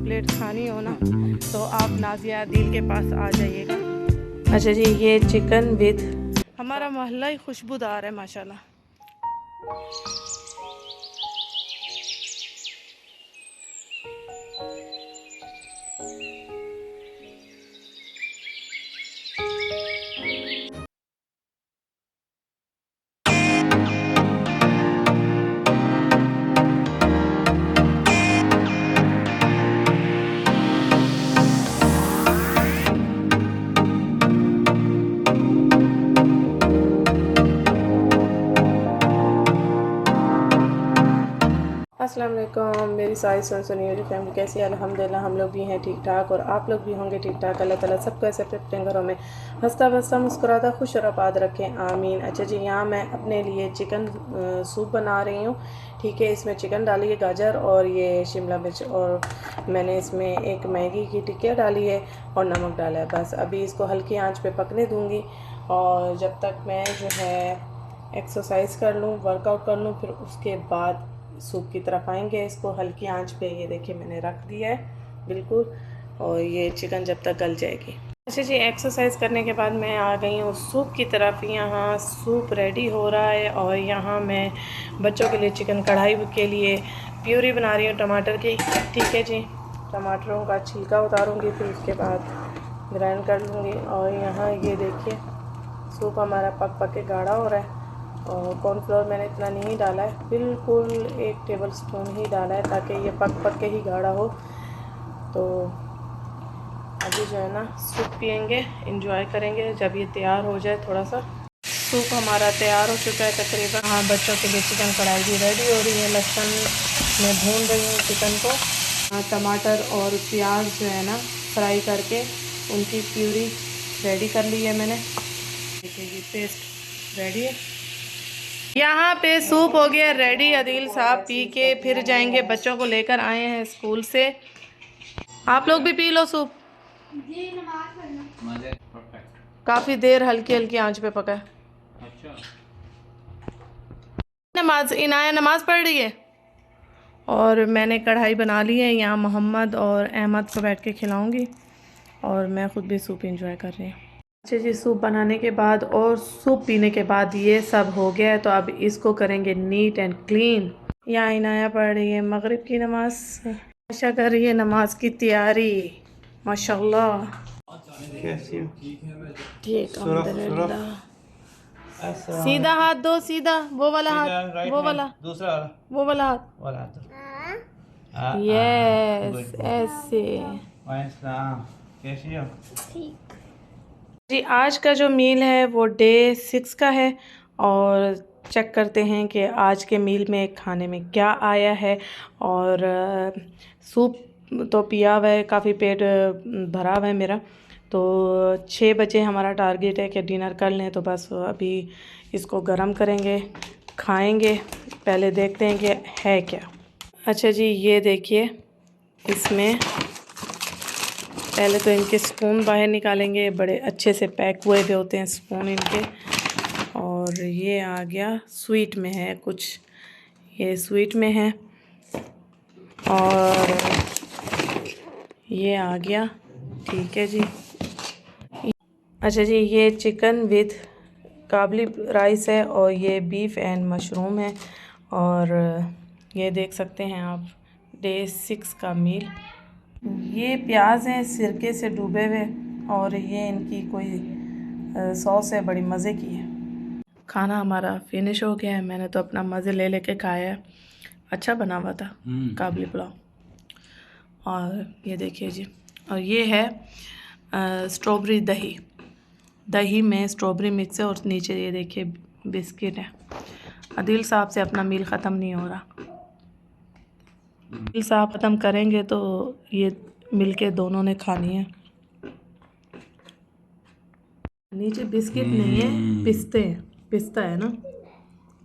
Plate खानी हो ना तो आप नाजिया दिल के पास आ जाइएगा। अच्छा जी, ये चिकन विद हमारा मोहल्ला ही खुशबूदार है माशाल्लाह। अस्सलाम वालेकुम, मेरी सारी सुनी मेरी फैमिली कैसी है? अल्हम्दुलिल्लाह हम लोग भी हैं ठीक ठाक और आप लोग भी होंगे ठीक ठाक। अल्लाह ताला सबको ऐसे अपने घरों में हंसता बसता मुस्कुराता खुश और आबाद रखें, आमीन। अच्छा जी, यहाँ मैं अपने लिए चिकन सूप बना रही हूँ। ठीक है, इसमें चिकन डाली है, गाजर और ये शिमला मिर्च, और मैंने इसमें एक मैगी की टिक्किया डाली है और नमक डाला है। बस अभी इसको हल्की आँच पर पकने दूँगी और जब तक मैं जो है एक्सरसाइज कर लूँ, वर्कआउट कर लूँ, फिर उसके बाद सूप की तरफ आएंगे। इसको हल्की आंच पे ये देखिए मैंने रख दिया है बिल्कुल, और ये चिकन जब तक गल जाएगी। अच्छा जी, एक्सरसाइज करने के बाद मैं आ गई हूँ सूप की तरफ। यहाँ सूप रेडी हो रहा है और यहाँ मैं बच्चों के लिए चिकन कढ़ाई के लिए प्यूरी बना रही हूँ टमाटर की। ठीक है जी, टमाटरों का छिलका उतारूँगी, फिर उसके बाद ग्राइंड कर लूँगी। और यहाँ ये देखिए सूप हमारा पक पक के गाढ़ा हो रहा है और कॉर्नफ्लोर मैंने इतना नहीं डाला है, बिल्कुल 1 टेबल स्पून ही डाला है ताकि ये पक पक के ही गाढ़ा हो। तो अभी जो है ना सूप पियेंगे, इंजॉय करेंगे जब ये तैयार हो जाए। थोड़ा सा सूप हमारा तैयार हो चुका है तकरीबन। हाँ, बच्चों के लिए चिकन कढ़ाई भी रेडी हो रही है। लहसुन मैं भून रही हूँ चिकन को। हाँ, टमाटर और प्याज जो है ना फ्राई करके उनकी प्यूरी रेडी कर ली है मैंने। देखिए ये पेस्ट रेडी है। यहाँ पे सूप हो गया रेडी। अदील साहब पी के फिर जाएंगे, बच्चों को लेकर आए हैं स्कूल से। आप लोग भी पी लो सूप। काफ़ी देर हल्की हल्की आंच पे पका है। अच्छा। नमाज इनाया नमाज पढ़ रही है और मैंने कढ़ाई बना ली है। यहाँ मोहम्मद और अहमद को बैठ के खिलाऊंगी और मैं ख़ुद भी सूप इंजॉय कर रही हूँ। अच्छा जी, सूप बनाने के बाद और सूप पीने के बाद ये सब हो गया है, तो अब इसको करेंगे नीट एंड क्लीन। यहाँ इनाया पढ़ रही है मगरिब की नमाज, आशा कर रही है नमाज की तैयारी। माशाल्लाह ठीक, अल्हम्दुलिल्लाह। सीधा हाथ दो, सीधा वो वाला हाथ, वो वाला दूसरा वाला, वो वाला हाथ। यस, ऐसे। कैसी हो? ठीक जी। आज का जो मील है वो डे 6 का है और चेक करते हैं कि आज के मील में खाने में क्या आया है। और सूप तो पिया हुआ है, काफ़ी पेट भरा हुआ है मेरा। तो 6 बजे हमारा टारगेट है कि डिनर कर लें, तो बस अभी इसको गरम करेंगे, खाएंगे। पहले देखते हैं कि है क्या। अच्छा जी, ये देखिए इसमें पहले तो इनके स्पून बाहर निकालेंगे। बड़े अच्छे से पैक हुए हुए होते हैं स्पून इनके। और ये आ गया स्वीट में है कुछ, ये स्वीट में है। और ये आ गया, ठीक है जी। अच्छा जी, ये चिकन विद काबली राइस है और ये बीफ एंड मशरूम है। और ये देख सकते हैं आप डे 6 का मील। ये प्याज हैं सिरके से डूबे हुए और ये इनकी कोई सॉस है, बड़ी मज़े की है। खाना हमारा फिनिश हो गया है, मैंने तो अपना मज़े ले लेके खाया है। अच्छा बना हुआ था काबली पुलाव। और ये देखिए जी, और ये है स्ट्रॉबेरी दही। दही में स्ट्रॉबेरी मिक्स है और नीचे ये देखिए बिस्किट है। अदील साहब से अपना मील ख़त्म नहीं हो रहा। अदील साहब ख़त्म करेंगे तो ये मिल के दोनों ने खानी है। नीचे बिस्किट नहीं है, पिस्ते हैं, पिस्ता है ना।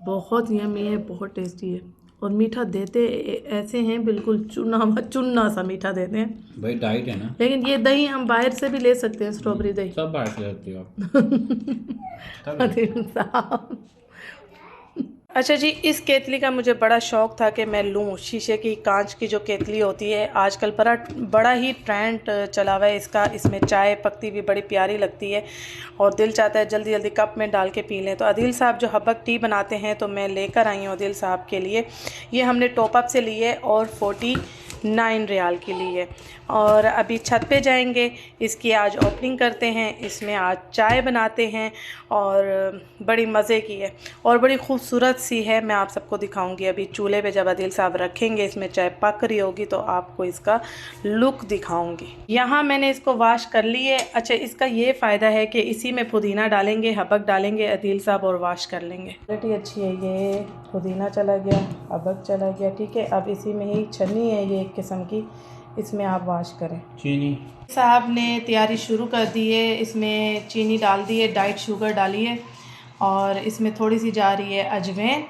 बहुत यम्मी है, बहुत टेस्टी है। और मीठा देते ऐसे हैं बिल्कुल चुना चुना सा मीठा देते हैं भाई, डाइट है ना। लेकिन ये दही हम बाहर से भी ले सकते हैं, स्ट्रॉबेरी दही। सब बाहर से लेते हो अदील साहब अच्छा जी, इस केतली का मुझे बड़ा शौक़ था कि मैं लूँ। शीशे की कांच की जो केतली होती है आजकल बड़ा ही ट्रेंड चला हुआ है इसका। इसमें चाय पकती भी बड़ी प्यारी लगती है और दिल चाहता है जल्दी जल्दी कप में डाल के पी लें। तो अदील साहब जो हबक टी बनाते हैं तो मैं लेकर आई हूँ अदील साहब के लिए। ये हमने टॉप अप से ली है और 49 रियाल की ली है। और अभी छत पे जाएंगे, इसकी आज ओपनिंग करते हैं। इसमें आज चाय बनाते हैं और बड़ी मज़े की है और बड़ी खूबसूरत सी है। मैं आप सबको दिखाऊंगी अभी चूल्हे पे जब अदील साहब रखेंगे, इसमें चाय पक रही होगी तो आपको इसका लुक दिखाऊंगी। यहाँ मैंने इसको वॉश कर ली है। अच्छा, इसका ये फ़ायदा है कि इसी में पुदीना डालेंगे, हबक डालेंगे अदील साहब और वॉश कर लेंगे। क्वालिटी अच्छी है। ये पुदीना चला गया, हबक चला गया, ठीक है। अब इसी में ही छन्नी है ये एक किस्म की, इसमें आप वॉश करें। चीनी साहब ने तैयारी शुरू कर दी है। इसमें चीनी डाल दी है, डाइट शुगर डाली है और इसमें थोड़ी सी जा रही है अजवाइन।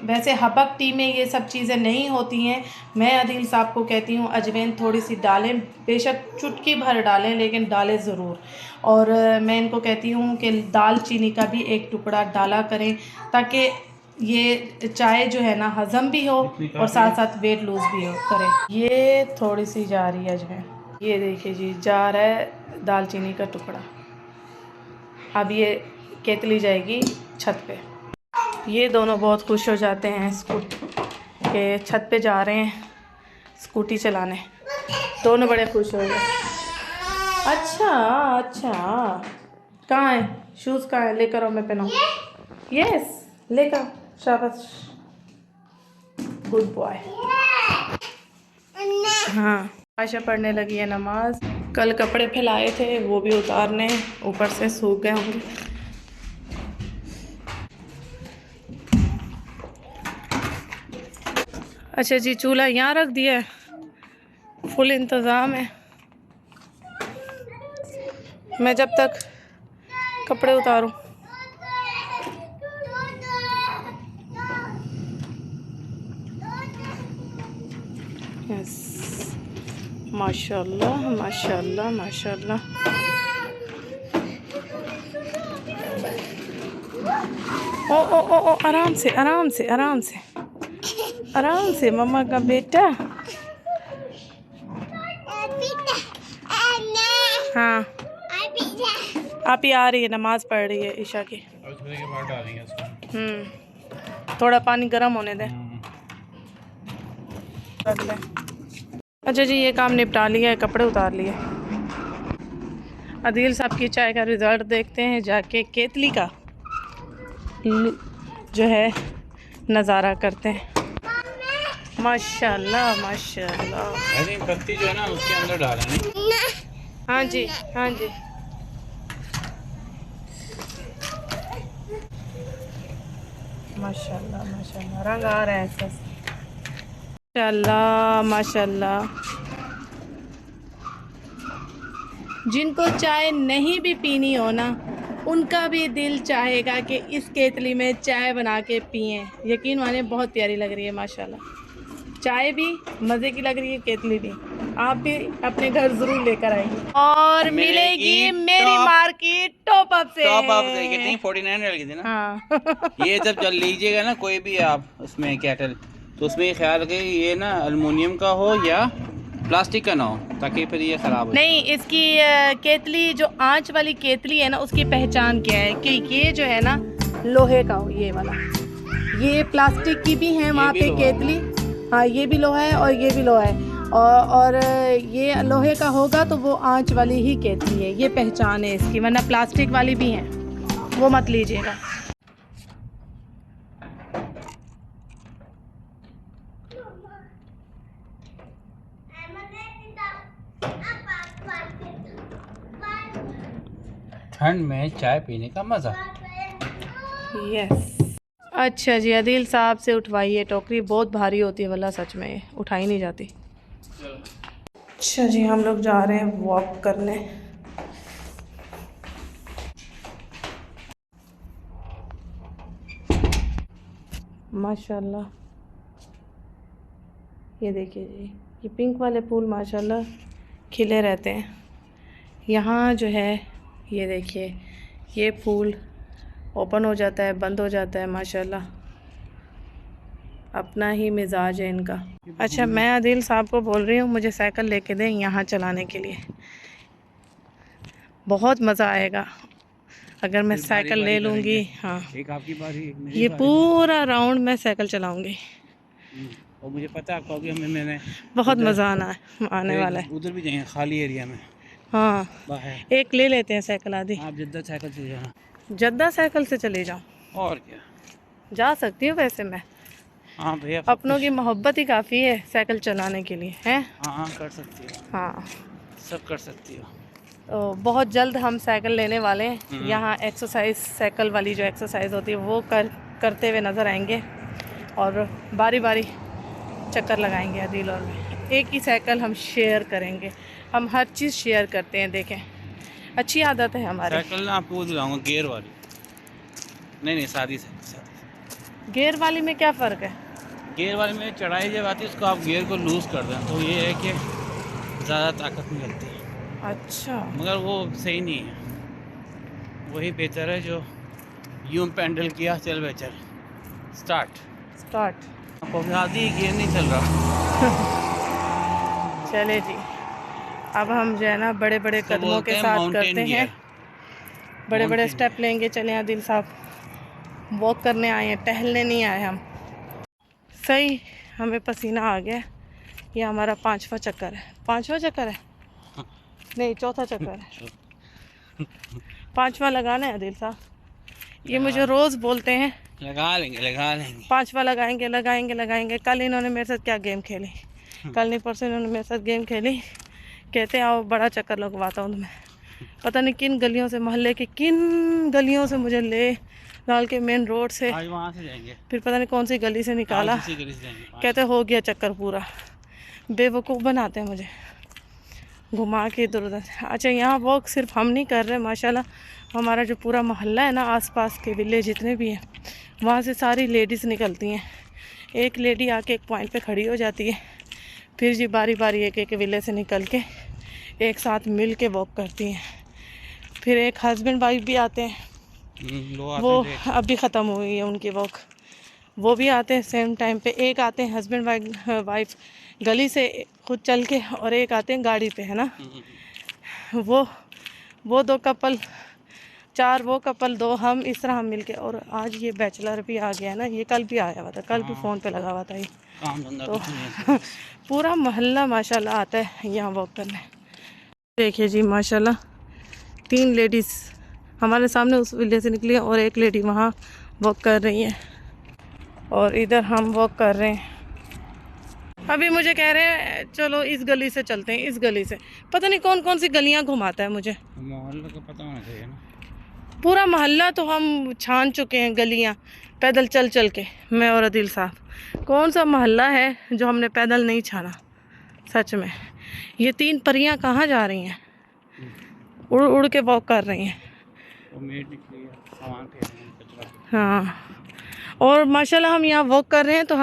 वैसे हबक टी में ये सब चीज़ें नहीं होती हैं। मैं अदील साहब को कहती हूँ अजवाइन थोड़ी सी डालें, बेशक चुटकी भर डालें लेकिन डालें ज़रूर। और मैं इनको कहती हूँ कि दाल चीनी का भी एक टुकड़ा डाला करें ताकि ये चाय जो है ना हज़म भी हो और साथ साथ वेट लूज़ भी हो करें। ये थोड़ी सी जा रही है अजवाइन, ये देखिए जी जा रहा है दालचीनी का टुकड़ा। अब ये केतली जाएगी छत पे। ये दोनों बहुत खुश हो जाते हैं के छत पे जा रहे हैं स्कूटी चलाने। दोनों बड़े खुश हो गए। अच्छा अच्छा, कहाँ है शूज़, कहाँ है? लेकर आओ, मैं पहनाऊँ। यस, लेकर, शाबाश, गुड बॉय। हाँ, आयशा पढ़ने लगी है नमाज। कल कपड़े फैलाए थे वो भी उतारने, ऊपर से सूख गए होंगे। अच्छा जी, चूल्हा यहाँ रख दिया है, फुल इंतज़ाम है। मैं जब तक कपड़े उतारूं। यस, माशाल्लाह माशाल्लाह माशाल्लाह। ओ ओ ओ ओ, आराम से आराम से आराम से आराम से, मम्मा का बेटा। हाँ, आप ही आ रही है, नमाज पढ़ रही है ईशा की। थोड़ा पानी गर्म होने दें। अच्छा जी, ये काम निपटा लिया है, कपड़े उतार लिए। अदील साहब की चाय का रिज़ल्ट देखते हैं जाके, केतली का जो है नज़ारा करते हैं। माशाल्लाह माशाल्लाह। पत्ती जो है ना उसके अंदर डालें। हाँ जी हाँ जी। माशाल्लाह माशाल्लाह, रंग आ रहा है ऐसा। माशाल्लाह माशाल्लाह। जिनको चाय नहीं भी पीनी हो ना, उनका भी दिल चाहेगा कि इस केतली में चाय बना के पिएँ। यकीन माने बहुत प्यारी लग रही है माशाल्लाह। चाय भी मज़े की लग रही है, केतली भी। आप भी अपने घर ज़रूर लेकर आएंगे और मिलेगी मेरी मार्केट टॉप अप से। टॉप अप से कितनी 49 रियाल की थी ना। हाँ। ये जब जल लीजिएगा ना कोई भी आप उसमें केटल, तो उसमें ख्याल रखें ये ना अल्मुनियम का हो या प्लास्टिक का ना हो, ताकि फिर ये ख़राब हो। नहीं, इसकी केतली जो आंच वाली केतली है ना, उसकी पहचान क्या है कि ये जो है ना लोहे का हो, ये वाला। ये प्लास्टिक की भी है वहाँ पे केतली। हाँ, ये भी लोहा है और ये भी लोहा है। और ये लोहे का होगा तो वो आंच वाली ही केतली है, ये पहचान है इसकी। वरना प्लास्टिक वाली भी हैं, वो मत लीजिएगा। ठंड में चाय पीने का मज़ा। यस। अच्छा जी, अदील साहब से उठवाइए टोकरी, बहुत भारी होती है वल्ला, सच में उठाई नहीं जाती। अच्छा जी, हम लोग जा रहे हैं वॉक करने। माशाल्लाह, ये देखिए जी, ये पिंक वाले फूल माशाल्लाह खिले रहते हैं। यहाँ जो है ये देखिए, ये फूल ओपन हो जाता है, बंद हो जाता है। माशाल्लाह अपना ही मिजाज है इनका। अच्छा, मैं आदिल साहब को बोल रही हूँ मुझे साइकिल लेके दें यहाँ चलाने के लिए। बहुत मज़ा आएगा अगर मैं साइकिल ले लूँगी। हाँ, एक आपकी बारी, एक मेरी ये बारी। पूरा राउंड मैं साइकिल चलाऊँगी। और मुझे पता है आपको, अभी मैंने बहुत मज़ा आने वाला है। उधर भी जाएंगे खाली एरिया में। हाँ, बाहर एक ले लेते हैं साइकिल आदि। आप जद्दा साइकिल से जाना। जद्दा साइकिल से चले जाऊँ? और क्या, जा सकती हूँ वैसे मैं। हाँ भैया, अपनों की मोहब्बत ही काफ़ी है साइकिल चलाने के लिए, हैं? हाँ कर सकती हो, हाँ, सब कर सकती हो। तो बहुत जल्द हम साइकिल लेने वाले हैं। यहाँ एक्सरसाइज, साइकिल वाली जो एक्सरसाइज होती है वो करते हुए नज़र आएंगे और बारी बारी चक्कर लगाएंगे आदिल और मैं। एक ही साइकिल हम शेयर करेंगे, हम हर चीज़ शेयर करते हैं। देखें, अच्छी आदत है हमारी। साइकिल ना आपको वो दिलाऊंगा गियर वाली, नहीं सादी सादी। गियर वाली में क्या फ़र्क है? गियर वाले में चढ़ाई जब आती है उसको आप गियर को लूज़ कर दें तो ये है कि ज़्यादा ताकत निकलती है। अच्छा, मगर वो सही नहीं है, वही बेहतर है जो यूं पेंडल किया, चल भाई चल स्टार्ट। आपको आधी गियर नहीं चल रहा। चले जी, अब हम जो है ना बड़े बड़े इसको कदमों बोलते के हैं साथ माउंटेन करते हैं, गियर। बड़े बड़े माउंटेन स्टेप लेंगे। चले आदिल साहब, वॉक करने आए हैं, टहलने नहीं आए हम। सही, हमें पसीना आ गया। ये हमारा 5वां चक्कर है। 5वां चक्कर है? नहीं, 4था चक्कर है। 5वां लगाना है आदिल साहब। ये मुझे रोज़ बोलते हैं लगा लेंगे 5वां लगाएंगे लगाएंगे लगाएंगे। कल इन्होंने मेरे साथ क्या गेम खेली, कल नहीं परसों इन्होंने मेरे साथ गेम खेली। कहते आओ बड़ा चक्कर लगवाता हूँ तुम्हें। पता नहीं किन गलियों से, मोहल्ले की किन गलियों से मुझे ले डाल के मेन रोड से, आज वहाँ से जाएंगे, फिर पता नहीं कौन सी गली से निकाला। आज इसी गली से जाएंगे। कहते हो गया चक्कर पूरा। बेवकूफ़ बनाते हैं मुझे घुमा के इधर उधर। अच्छा, यहाँ वॉक सिर्फ हम नहीं कर रहे, माशाल्लाह हमारा जो पूरा मोहल्ला है ना, आसपास के विलेज जितने भी हैं, वहाँ से सारी लेडीज़ निकलती हैं। एक लेडी आके एक पॉइंट पे खड़ी हो जाती है, फिर जी बारी बारी एक एक विलेज से निकल के एक साथ मिल के वॉक करती हैं। फिर एक हस्बैंड वाइफ भी आते हैं, वो अभी ख़त्म हुई है उनकी वॉक। वो भी आते हैं सेम टाइम पे। एक आते हैं हस्बैंड वाइफ गली से खुद चल के, और एक आते हैं गाड़ी पे, है ना। वो 2 कपल, 4 वो कपल, 2 हम, इस तरह हम मिलके। और आज ये बैचलर भी आ गया है ना, ये कल भी आया हुआ था, कल भी फ़ोन पे लगा हुआ था ये। तो पूरा मोहल्ला माशाल्लाह आता है यहाँ वॉक करने। देखिए जी माशाल्लाह 3 लेडीज़ हमारे सामने उस विलेज से निकली है और एक लेडी वहाँ वॉक कर रही है और इधर हम वॉक कर रहे हैं। अभी मुझे कह रहे हैं चलो इस गली से चलते हैं, इस गली से। पता नहीं कौन कौन सी गलियाँ घुमाता है मुझे। मोहल्ला का पता होना चाहिए ना। पूरा मोहल्ला तो हम छान चुके हैं, गलियाँ पैदल चल चल के, मैं और आदिल साहब। कौन सा मोहल्ला है जो हमने पैदल नहीं छाना, सच में। ये 3 परियां कहाँ जा रही हैं? उड़ उड़ के वॉक कर रही हैं। हाँ, और माशाल्लाह हम यहाँ वॉक कर रहे हैं तो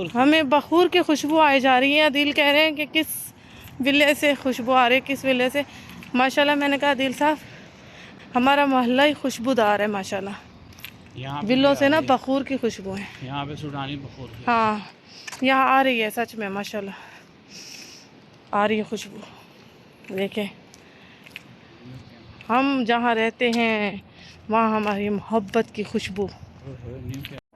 हमें बखूर की खुशबू आई जा रही है। आदिल कह रहे हैं कि किस विले से खुशबू आ रही है, किस विले से। माशाल्लाह मैंने कहा आदिल साहब हमारा मोहल्ला ही खुशबूदार है माशाल्लाह। विलों से ना बखूर की खुशबू है यहाँ पे, सूडानी बखूर। हाँ, यहाँ आ रही है सच में माशाल्लाह, आ रही है खुशबू। देखें, हम जहाँ रहते हैं वहाँ हमारी मोहब्बत की खुशबू।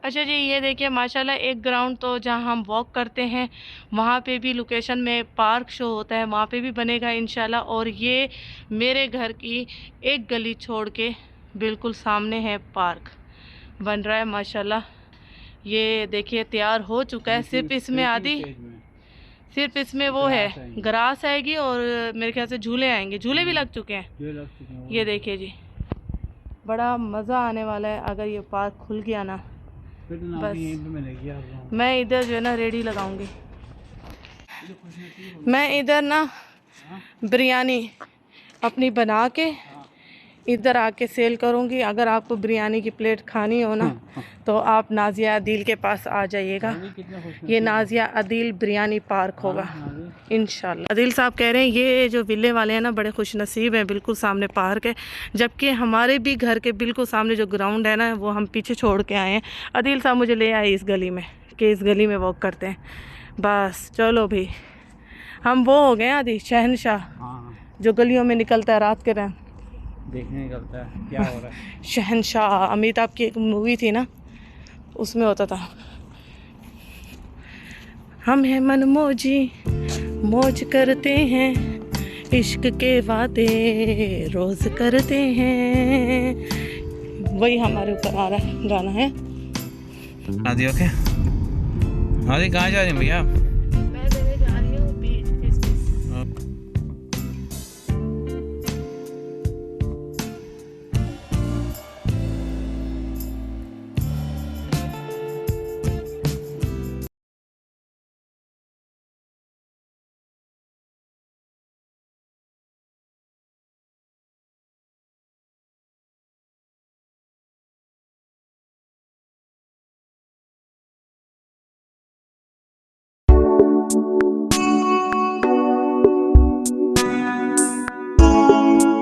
अच्छा जी, ये देखिए माशाल्लाह एक ग्राउंड तो जहाँ हम वॉक करते हैं वहाँ पे भी लोकेशन में पार्क शो होता है, वहाँ पे भी बनेगा इंशाल्लाह। और ये मेरे घर की एक गली छोड़ के बिल्कुल सामने है पार्क, बन रहा है माशाल्लाह। ये देखिए तैयार हो चुका है, सिर्फ इसमें वो है ग्रास आएगी और मेरे ख्याल से झूले आएंगे। झूले भी लग चुके हैं। ये देखिए जी, बड़ा मज़ा आने वाला है अगर ये पार्क खुल गया ना। बस मैं इधर जो है ना रेडी लगाऊंगी। मैं इधर ना बिरयानी अपनी बना के इधर आके सेल करूँगी। अगर आपको बिरयानी की प्लेट खानी हो ना तो आप नाजिया अदील के पास आ जाइएगा। ये नाजिया अदील बिरयानी पार्क होगा इंशाल्लाह। अदील साहब कह रहे हैं ये जो विले वाले हैं ना बड़े खुश नसीब हैं, बिल्कुल सामने पार्क है, जबकि हमारे भी घर के बिल्कुल सामने जो ग्राउंड है ना वो हम पीछे छोड़ के आए हैं। अदील साहब मुझे ले आए इस गली में कि इस गली में वॉक करते हैं। बस चलो भाई, हम वो हो गए आदि शहनशाह जो गलियों में निकलता है रात के टाइम देखने निकलता है क्या हो रहा है। शहनशाह अमिताभ की एक मूवी थी ना, उसमें होता था, हम हैं मनमौजी मौज करते हैं, इश्क के वादे रोज करते हैं। वही हमारे ऊपर आ रहा है गाना है। आदि ओके, आदि कहाँ जा रहे हैं भैया?